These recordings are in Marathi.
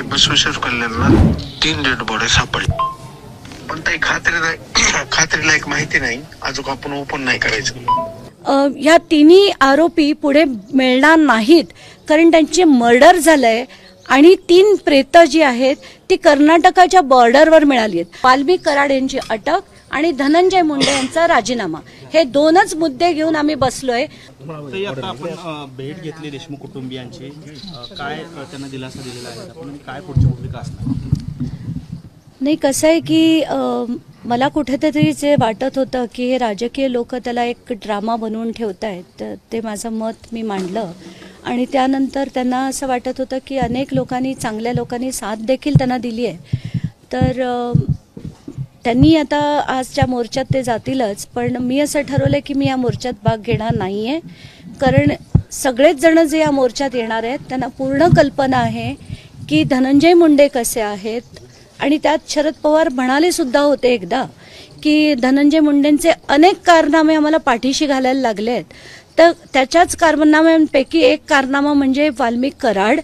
बसवेश्वर कल्याणला 3 डेड बॉडी सापडली, पण काही खात्रीलायक माहिती नाही. अजून आपण ओपन नाही करायचं. या तिन्ही आरोपी पुढे मिळणार नाहीत, कारण त्यांचे मर्डर झालंय आणि 3 प्रेतं जी आहेत ती कर्नाटकाच्या बॉर्डरवर मिळाली आहेत. वाल्मिक कराड यांची अटक आणि धनंजय मुंडे यांचा राजीनामा, हे 2च मुद्दे घेऊन आम्ही बसलोय. आता आपण भेट घेतली देशमुख कुटुंबियांची, काय त्यांना दिलासा दिलेला आहे आपण, काय पुढची भूमिका असणार? नाही, कसं आहे की मला कुठेतरी जे वाटत होतं की हे राजकीय लोक त्याला एक ड्रामा बनवून ठेवत आहेत, ते माझं मत मी मांडलं. आणि त्यानंतर त्यांना असं वाटत होतं की अनेक लोकांनी, चांगल्या लोकांनी साथ देखील त्यांना दिली आहे. तर त्यांनी आता आजच्या मोर्चात ते जातीलच, पण मी असं ठरवलं की मी या मोर्चात भाग घेणार नाही आहे. कारण सगळेच जण जे या मोर्चात येणार आहेत त्यांना पूर्ण कल्पना आहे की धनंजय मुंडे कसे आहेत. आणि त्यात शरद पवार म्हणाले सुद्धा होते एकदा की धनंजय मुंडेंचे अनेक कारनामे आम्हाला पाठीशी घालायला लागले आहेत. तर त्याच्याच कारनाम्यांपैकी एक कारनामा म्हणजे वाल्मिक कराड.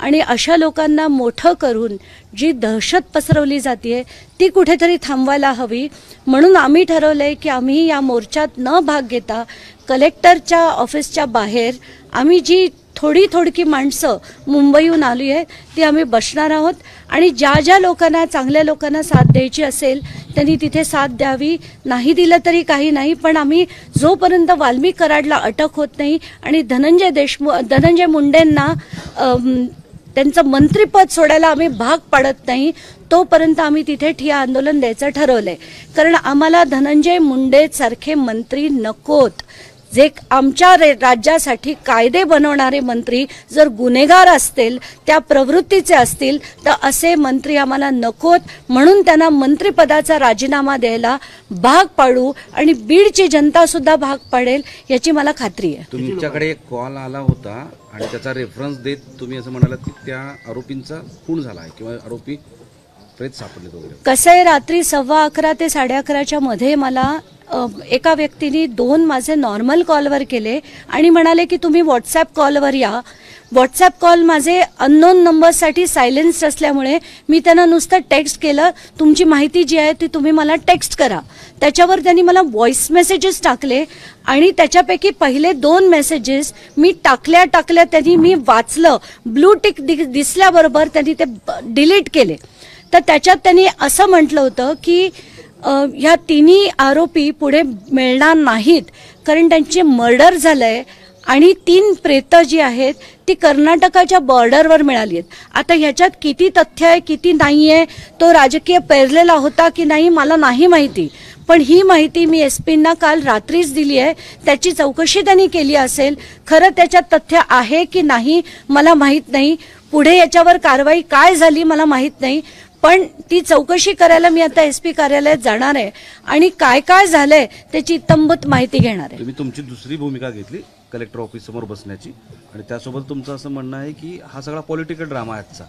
आणि अशा लोकांना मोठं करून जी दहशत पसरवली जाते ती कुठेतरी थांबवायला हवी. म्हणून आम्ही ठरवलंय की आम्ही या मोर्चात न भाग घेता कलेक्टरच्या ऑफिसच्या बाहेर आम्ही जी थोडकी माणसं मुंबईहून आली आहे ती आम्ही बसणार आहोत. आणि ज्या ज्या लोकांना, चांगल्या लोकांना साथ द्यायची असेल त्यांनी तिथे साथ द्यावी. नाही दिलं तरी काही नाही, पण आम्ही जोपर्यंत वाल्मिक कराडला अटक होत नाही आणि धनंजय मुंडेंना त्यांचं मंत्रिपद सोडायला आम्ही भाग पाडत नाही, तोपर्यंत आम्ही तिथे ठिय्या आंदोलन द्यायचं ठरवलंय. कारण आम्हाला धनंजय मुंडे सारखे मंत्री नकोत. जे आमच्या राज्यासाठी कायदे बनवणारे मंत्री जर गुन्हेगार असतील, त्या प्रवृत्तीचे असतील, तर असे मंत्री आम्हाला नकोत. म्हणून त्यांना मंत्रिपदाचा राजीनामा द्यायला भाग पाडू आणि बीडची जनता सुद्धा भाग पाडेल याची मला खात्री आहे. तुमच्याकडे एक कॉल आला होता आणि त्याचा रेफरन्स देत तुम्ही असं म्हणालात की त्या आरोपींचा खून झाला आहे किंवा आरोपी प्रेत सापडले वगैरे. कसं आहे, रात्री 11:15 ते 11:30च्या मध्ये मला एका व्यक्तीने 2 माझे नॉर्मल कॉलवर केले आणि म्हणाले की तुम्ही व्हॉट्सॲप कॉलवर या. व्हॉट्सॲप कॉल माझे अननोन नंबरसाठी सायलेन्स असल्यामुळे मी त्यांना नुसतं टेक्स्ट केलं, तुमची माहिती जी आहे ती तुम्ही मला टेक्स्ट करा. त्याच्यावर त्यांनी मला व्हॉइस मेसेजेस टाकले आणि त्याच्यापैकी पहिले 2 मेसेजेस मी टाकल्या त्यांनी मी वाचलं. ब्लू टिक दिसल्याबरोबर त्यांनी ते डिलीट केले. तर त्याच्यात त्यांनी असं म्हटलं होतं की ह्या तिन्ही आरोपी पुढे मिळणार नाहीत, कारण त्यांचे मर्डर झालंय आणि 3 प्रेतं जी आहेत ती कर्नाटकाच्या बॉर्डरवर मिळाली आहेत. आता ह्याच्यात किती तथ्य आहे किती नाहीये, तो राजकीय पेरलेला होता की नाही मला नाही माहिती, पण ही माहिती मी एसपींना काल रात्रीच दिली आहे. त्याची चौकशी त्यांनी केली असेल. खरं त्याच्यात तथ्य आहे की नाही मला माहीत नाही. पुढे याच्यावर कारवाई काय झाली मला माहीत नाही, पण ती चौकशी करायला मी आता एसपी कार्यालयात जाणार आहे आणि काय काय झालंय त्याची तंबूत माहिती घेणार आहे. तुम्ही तुमची दुसरी भूमिका घेतली कलेक्टर ऑफिस समोर बसण्याची, आणि त्यासोबत तुमचं असं म्हणणं आहे की हा सगळा पॉलिटिकल ड्रामा आहे आजचा.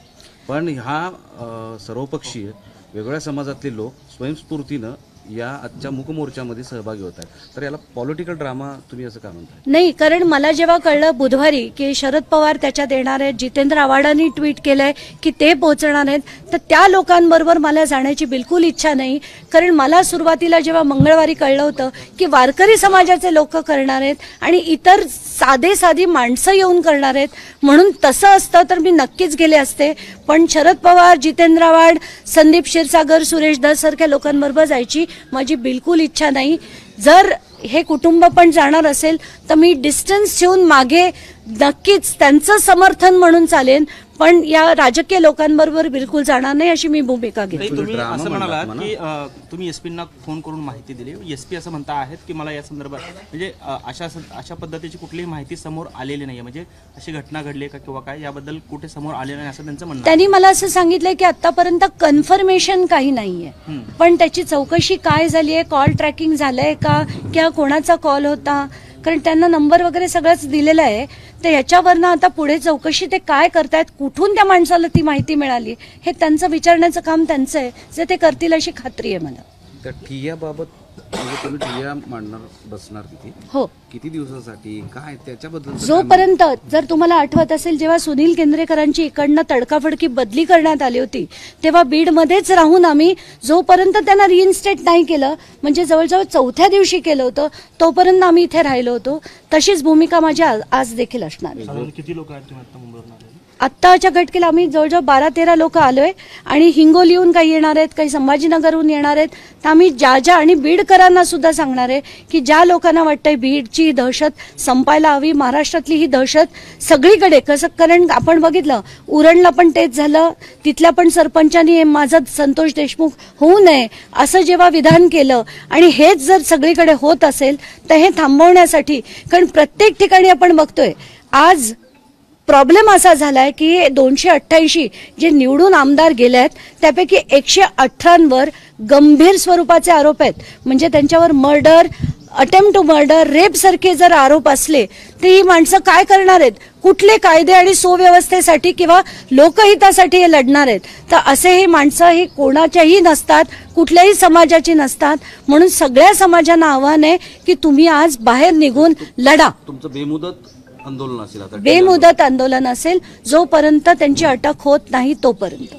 पण हा सर्वपक्षीय वेगळ्या समाजातले लोक स्वयंस्फूर्तीनं या आजच्या मूकमोर्चामध्ये सहभागी होत आहेत, तर याला पॉलिटिकल ड्रामा तुम्ही असं का म्हणताय? नाही, कारण मला जेव्हा कळलं बुधवारी की शरद पवार त्याच्यात येणार आहेत, जितेंद्र आव्हाडांनी ट्विट केलंय की ते पोहोचणार आहेत, तर त्या लोकांबरोबर मला जाण्याची बिलकुल इच्छा नाही. कारण मला सुरुवातीला जेव्हा मंगळवारी कळलं होतं की वारकरी समाजाचे लोक करणार आहेत आणि इतर साधी माणसं येऊन करणार आहेत, म्हणून तसं असतं तर मी नक्कीच गेले असते. पण शरद पवार, जितेंद्र आव्हाड, संदीप क्षीरसागर, सुरेश धस सारख्या लोकांबरोबर जायची माझी बिलकुल इच्छा नाही. जर हे कुटुंब पण जाणार असेल तर मी डिस्टन्स ठेवून मागे नक्कीच त्यांचं समर्थन म्हणून चालेन, पण या राजकीय लोकांबरोबर बिलकुल जाणार नाही अशी मी भूमिका घेतली. तुम्ही असं म्हणालात की तुम्ही एसपींना फोन करून माहिती दिली. एसपी असं म्हणता आहेत की मला या संदर्भात म्हणजे अशा पद्धतीची कुठलीही माहिती समोर आलेली नाहीये, म्हणजे अशी घटना घडली का किंवा काय याबद्दल कुठे समोर आले नाही असं त्यांचं म्हणणं. त्यांनी मला असं सांगितलंय की आतापर्यंत कन्फर्मेशन काही नाहीये, पण त्याची चौकशी काय झाली आहे, कॉल ट्रॅकिंग झालंय का किंवा कोणाचा कॉल होता, कारण त्यांना नंबर वगैरे सगळंच दिलेलं आहे. तर याच्यावरनं आता पुढे चौकशी ते काय करतायत, कुठून त्या माणसाला ती माहिती मिळाली, हे त्यांचं विचारण्याचं काम त्यांचं आहे. जे ते करतील अशी खात्री आहे मला. त्या ठिय्याबाबत म्हणजे तुम्ही ठिय्या मांडणार बसणार तिथे हो. किती दिवसासाठी काय त्याच्याबद्दल जोपर्यंत जर तुम्हाला आठवत असेल जेव्हा सुनील केंद्रेकरांची इकडनं तडकाफडकी बदली करण्यात आली होती तेव्हा बीडमध्येच राहून आम्ही जोपर्यंत त्यांना रिइन्स्टेट नाही केलं म्हणजे जवळजवळ 4थ्या दिवशी केलं होतं तोपर्यंत आम्ही इथे राहिलो होतो. तशीच भूमिका माझी आज देखील असणार आहे. किती लोक आहेत तुम्ही आता मुंबईवरून आलेले? आत्ताच्या घटकेला आम्ही जवळजवळ 12-13 लोक आलोय आणि हिंगोलीहून काही येणार आहेत, काही संभाजीनगरहून येणार आहेत. तर आम्ही ज्या आणि बीडकरांना सुद्धा सांगणार आहे की ज्या लोकांना वाटतंय बीडची दहशत संपायला हवी, महाराष्ट्रातली ही दहशत सगळीकडे कसं, कारण आपण बघितलं उरणला पण तेच झालं, तिथल्या पण सरपंचांनी माझं संतोष देशमुख होऊ नये असं जेव्हा विधान केलं आणि हेच जर सगळीकडे होत असेल तर हे थांबवण्यासाठी, कारण प्रत्येक ठिकाणी आपण बघतोय आज प्रॉब्लेम असा झालाय की 288 जे निवडून आमदार गेले आहेत त्यापैकी 118वर गंभीर स्वरूपाचे आरोप आहेत. म्हणजे त्यांच्यावर murder, attempt to murder, rape सारखे जर आरोप असले तर ही माणसं काय करणार आहेत? कुठले कायदे आणि सुव्यवस्थेसाठी किंवा लोकहितासाठी हे लढणार आहेत? तर असे ही माणसं ही कोणाच्याही नसतात, कुठल्याही समाजाची नसतात. म्हणून सगळ्या समाजांना आव्हान आहे की तुम्ही आज बाहेर निघून लढा. तुमचं बेमुदत आंदोलन असेल आता बेमुदत आंदोलन असेल जोपर्यंत त्यांची अटक होत नाही तोपर्यंत.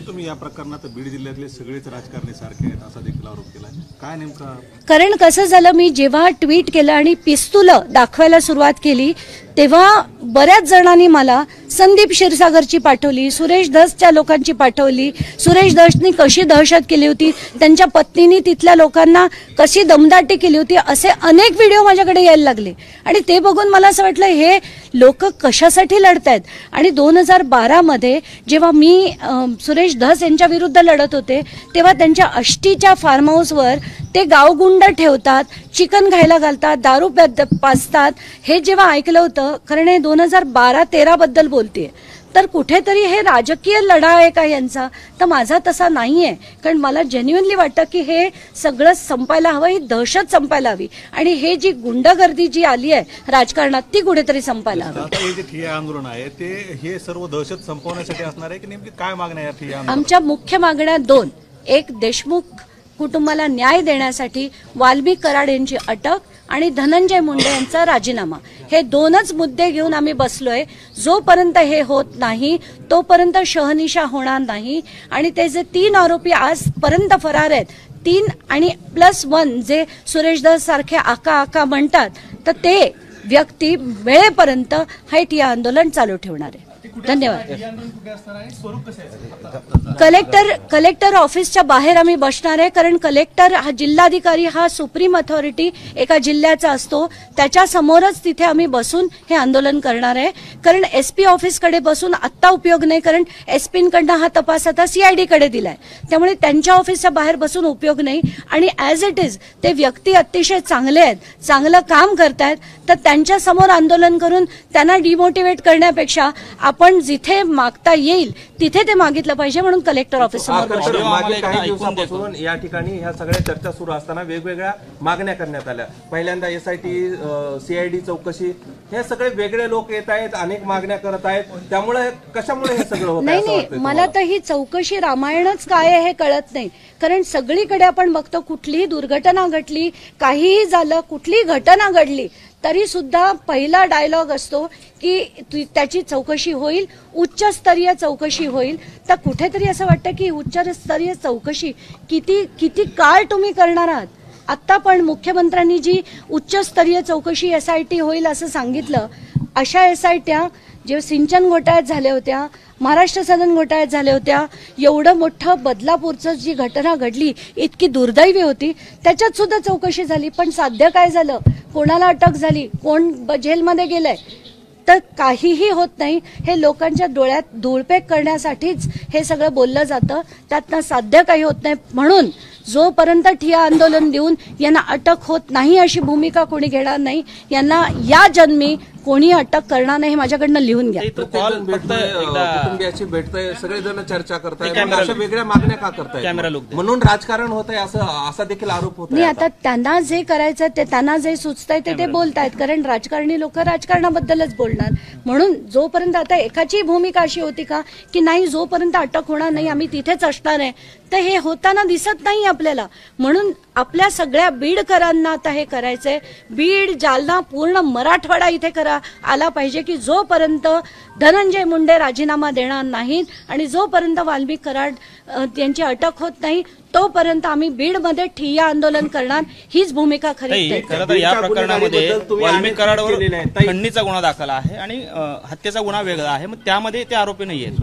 तुम्ही या प्रकरणात बीड जिल्ह्यातले सगळेच राजकारणी सारखे आहेत असा देखील आरोप केला. काय नेमका? कारण कसं झालं, मी जेव्हा ट्विट केलं आणि पिस्तुलं दाखवायला सुरुवात केली तेव्हा बऱ्याच जणांनी मला संदीप क्षीरसागरची पाठवली, सुरेश धसच्या लोकांची पाठवली, सुरेश धसनी कशी दहशत केली होती, त्यांच्या पत्नीने तिथल्या लोकांना कशी दमदाटी केली होती, असे अनेक व्हिडिओ माझ्याकडे यायला लागले. आणि ते बघून मला असं वाटलं हे लोक कशासाठी लढतायत. आणि 2012मध्ये जेव्हा मी सुरेश धस यांच्या विरुद्ध लढत होते तेव्हा त्यांच्या आष्टीच्या फार्म हाऊसवर ते गावगुंड ठेवतात, चिकन खायला घालतात, दारू पाजतात, हे जेव्हा ऐकलं होतं, कारण हे 2012-13 बद्दल बोलतेय, तर कुठेतरी हे राजकीय लढा आहे का यांचा? तर माझा तसा नाहीये. कारण मला जेन्युइनली वाटतं की हे सगळं संपायला हवं, ही दहशत संपायला हवी आणि हे जी गुंडगर्दी जी आली आहे राजकारणात ती कुठेतरी संपायला हवी. आता हे जे ठिय्या आंदोलन आहे ते हे सर्व दहशत संपवण्यासाठी असणार आहे की नेमकी काय मागण्या आहे ठिय्या? आमच्या मुख्य मागण्या 2. एक, देशमुख कुटुंबाला न्याय देण्यासाठी वाल्मिक कराड यांची अटक आणि धनंजय मुंडे यांचा राजीनामा. हे 2च मुद्दे घेऊन आम्ही बसलोय. जोपर्यंत हे होत नाही तोपर्यंत शहनिशा होणार नाही. आणि ते जे 3 आरोपी आजपर्यंत फरार आहेत, 3 आणि +1 जे सुरेश धस सारखे आका म्हणतात, तर ते व्यक्ती वेळेपर्यंत हे ठिय्या आंदोलन चालू ठेवणार आहे. धन्यवाद. कलेक्टर ऑफिसच्या बाहेर आम्ही बसणार आहे. कारण कलेक्टर हा जिल्हाधिकारी हा सुप्रीम अथॉरिटी एका जिल्ह्याचा असतो, त्याच्या समोरच तिथे आम्ही बसून हे आंदोलन करणार आहे. कारण SP ऑफिसकडे बसून आत्ता उपयोग नाही, कारण SPकडनं हा तपास आता CID कडे दिलाय. त्यामुळे त्यांच्या ऑफिसच्या बाहेर बसून उपयोग नाही. आणि ॲज इट इज ते व्यक्ती अतिशय चांगले आहेत, चांगलं काम करतायत, तर त्यांच्या समोर आंदोलन करून त्यांना डिमोटिवेट करण्यापेक्षा आपण जिथे मागता येईल तिथे ते मागितलं पाहिजे. म्हणून कलेक्टर ऑफिस समोर मागील काही दिवसापासून या ठिकाणी ह्या सगळ्या चर्चा सुरू असताना वेगवेगळ्या मागण्या करण्यात आल्या. पहिल्यांदा SIT, CID चौकशी, हे सगळे वेगळे लोक येत आहेत, अनेक मागण्या करत आहेत. त्यामुळे कशामुळे हे सगळं होतं? नाही, मला तर ही चौकशी रामायणच काय आहे हे कळत नाही. कारण सगळीकडे आपण बघतो कुठलीही दुर्घटना घडली, काहीही झालं, कुठलीही घटना घडली तरी सुद्धा पहिला डायलॉग असतो की त्याची चौकशी होईल, उच्चस्तरीय चौकशी होईल. तर कुठेतरी असं वाटतं की उच्चस्तरीय चौकशी किती काळ तुम्ही करणार आहात? आत्ता पण मुख्यमंत्र्यांनी जी उच्चस्तरीय चौकशी SIT होईल असं सांगितलं, अशा SITया जे सिंचन घोटाळ्यात झाल्या होत्या, महाराष्ट्र सदन घोटाळ्यात झाल्या होत्या, एवढं मोठं बदलापूरचं जी घटना घडली इतकी दुर्दैवी होती, त्याच्यात सुद्धा चौकशी झाली. पण साध्य काय झालं? कोणाला अटक झाली? कोण जेलमध्ये गेलंय? तर काहीही होत नाही. हे लोकांच्या डोळ्यात धूळपेक करण्यासाठीच हे सगळं बोललं जातं, त्यातनं साध्य काही होत नाही. म्हणून जोपर्यंत ठिय्या आंदोलन देऊन यांना अटक होत नाही अशी भूमिका कोणी घेणार नाही. यांना या जन्मी कोणी अटक करणार नाही, माझ्याकडनं लिहून घ्या. कुटुंबियाची भेटतंय, सगळेजण चर्चा करतायत, अशा वेगळ्या मागण्या का करतायत? म्हणून राजकारण होत आहे असा देखील आरोप होत नाही. आता त्यांना जे करायचं ते, त्यांना जे सुचतंय ते बोलतायत. कारण राजकारणी लोक राजकारणाबद्दलच बोलणार. म्हणून जोपर्यंत आता एकाची भूमिका अशी होती का की नाही, जोपर्यंत अटक होणार नाही आम्ही तिथेच असणार आहे, तर हे होताना दिसत नाही आपल्याला. म्हणून आपल्या सगळ्या बीडकरांना आता हे करायचंय. बीड, जालना, पूर्ण मराठवाडा इथे आला पाहिजे की जोपर्यंत धनंजय मुंडे राजीनामा देणार नाहीत आणि जोपर्यंत वाल्मिक कराड यांची अटक होत नाही तोपर्यंत आम्ही बीडमध्ये ठिय्या आंदोलन करणार. हीच भूमिका खरी. खरं तर या प्रकरणामध्ये वाल्मिक कराडवर खंडणीचा गुन्हा दाखल आहे आणि हत्येचा गुन्हा वेगळा आहे. मग त्यामध्ये ते आरोपी नाही आहेत.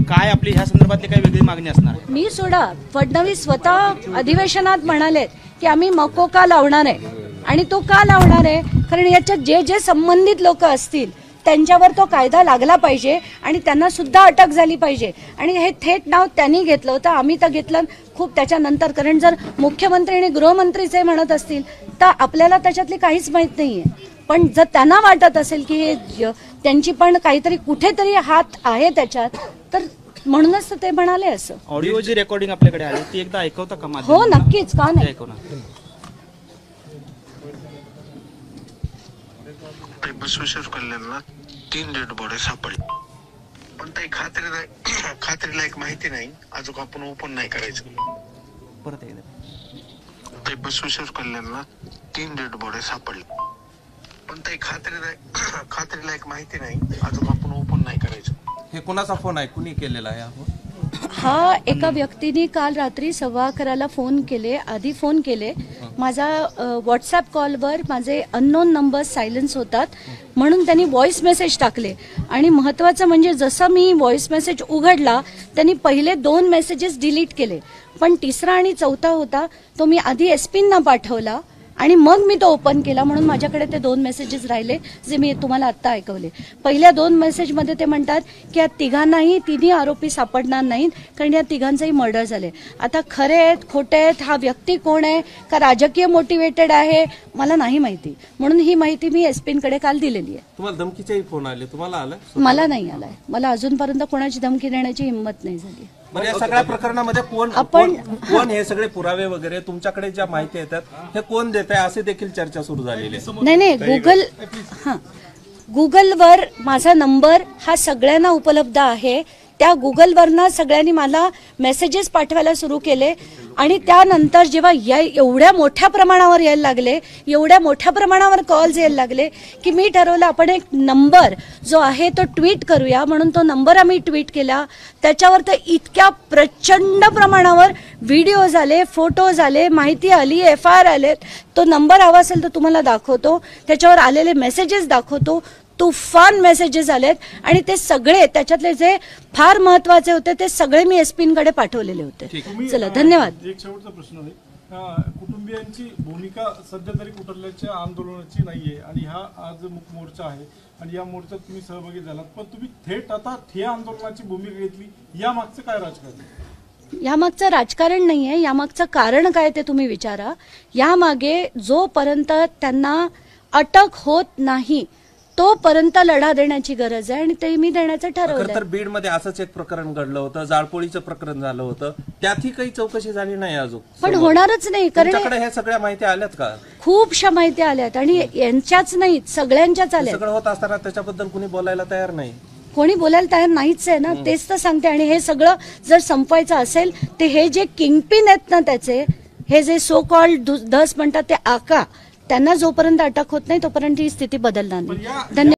काय आपली ह्या संदर्भातली काही वेगळी मागणी असणार? मी सोडा, फडणवीस स्वतः अधिवेशनात म्हणाले की आम्ही मकोका लावणार आहे. आणि तो का लावणार आहे? कारण याच्यात जे जे संबंधित लोक असतील त्यांच्यावर तो कायदा लागला पाहिजे आणि त्यांना सुद्धा अटक झाली पाहिजे. आणि हे थेट नाव त्यांनी घेतलं होतं, आम्ही तर घेतलं खूप त्याच्यानंतर. कारण जर मुख्यमंत्री आणि गृहमंत्रीचे म्हणत असतील तर आपल्याला त्याच्यातली काहीच माहित नाहीये. पण जर त्यांना वाटत असेल की हे त्यांची पण काहीतरी कुठेतरी हात आहे त्याच्यात, तर म्हणूनच ते म्हणाले असं. ऑडिओ जी रेकॉर्डिंग आपल्याकडे आली ती एकदा ऐकवता का? हो नक्कीच, का नाही. बसवेश्वर कल्याणला 3 डेड बॉडी सापडली, पण काही खात्रीलायक माहिती नाही. अजून आपण ओपन नाही करायचं. परत एकदा. ते बसवेश्वर कल्याणला 3 डेड बॉडी सापडली, पण काही खात्रीलायक माहिती नाही. अजून आपण ओपन नाही करायचं. हे कोणाचा फोन आहे? कुणी केलेला आहे? हा एका व्यक्तीने काल रात्री 11:15 फोन केले. आधी फोन केले. माझा व्हॉट्सअप कॉलवर माझे अननोन नंबर्स सायलेन्स होतात म्हणून त्यांनी व्हॉइस मेसेज टाकले. आणि महत्त्वाचं म्हणजे जसं मी व्हॉइस मेसेज उघडला त्यांनी पहिले 2 मेसेजेस डिलीट केले, पण तिसरा आणि चौथा होता तो मी आधी एसपींना पाठवला आणि मग मी तो ओपन केला. म्हणून माझ्याकडे ते 2 मेसेजेस राहिले जे मी तुम्हाला आत्ता ऐकवले. पहिल्या 2 मेसेजमध्ये ते म्हणतात की या तिन्ही आरोपी सापडणार नाहीत कारण या तिघांचंही मर्डर झाले. आता खरे आहेत खोटे आहेत, हा व्यक्ती कोण आहे का राजकीय मोटिवेटेड आहे मला नाही माहिती. म्हणून ही माहिती मी एसपींकडे काल दिलेली आहे. तुम्हाला धमकीचेही फोन आले? तुम्हाला आलं? मला नाही आलाय. मला अजूनपर्यंत कोणाची धमकी देण्याची हिंमत नाही झाली. या सगळ्या प्रकरणामध्ये कोण हे सगळे पुरावे वगैरे तुमच्याकडे ज्या माहिती येतात हे कोण देत आहे असे देखील चर्चा सुरू झालेली आहे. नाही, गुगलवर माझा नंबर हा सगळ्यांना उपलब्ध आहे. त्या गुगलवरनं सगळ्यांनी मला मेसेजेस पाठवायला सुरू केले आणि त्यानंतर जेव्हा एवढ्या मोठ्या प्रमाणावर यायला लागले, एवढ्या मोठ्या प्रमाणावर कॉल्स यायला लागले की मी ठरवलं आपण एक नंबर जो आहे तो ट्विट करूया. म्हणून तो नंबर आम्ही ट्विट केला. त्याच्यावर तर इतक्या प्रचंड प्रमाणावर व्हिडिओज आले, फोटोज आले, माहिती आली, FIR आले. तो नंबर हवा असेल तर तुम्हाला दाखवतो. त्याच्यावर आलेले मेसेजेस दाखवतो. तुफान मेसेजेस आलेत आणि ते सगळे त्याच्यातले जे फार महत्वाचे होते ते सगळे मी एसपींकडे पाठवलेले होते. चला, धन्यवाद. एक शेवटचा प्रश्न आहे. कुटुंबियांची भूमिका सध्या तरी कुठल्याच्या आंदोलनाची नाहीये आणि हा आज मुक मोर्चा आहे आणि या मोर्चात तुम्ही सहभागी झालात, पण तुम्ही थेट आता ठिय्या आंदोलनाची भूमिका घेतली. यामागचं काय राजकारण? यामागचं राजकारण नाहीये. यामागचं कारण काय ते तुम्ही विचारा. यामागे जोपर्यंत त्यांना अटक होत नाही तोपर्यंत लढा देण्याची गरज आहे आणि ते मी देण्याचं ठरवलं. तर बीडमध्ये असंच एक प्रकरण घडलं होतं, जाळपोळीचं प्रकरण झालं होतं, त्यातही काही चौकशी झाली नाही अजून. पण होणारच नाही कारण हे सगळ्या माहिती आल्यात का? खूपशा माहिती आल्यात आणि यांच्याच नाही सगळ्यांच्याच आल्या. सगळं होत असताना त्याच्याबद्दल कुणी बोलायला तयार नाही. कोणी बोलायला तयार नाहीच आहे ना. तेच तर सांगते. आणि हे सगळं जर संपवायचं असेल तर हे जे किंगपिन आहेत ना त्याचे, हे जे सो कॉल्ड धस म्हणतात ते आका, त्यांना जोपर्यंत अटक होत नाही तोपर्यंत ही स्थिती बदलणार नाही. धन्यवाद.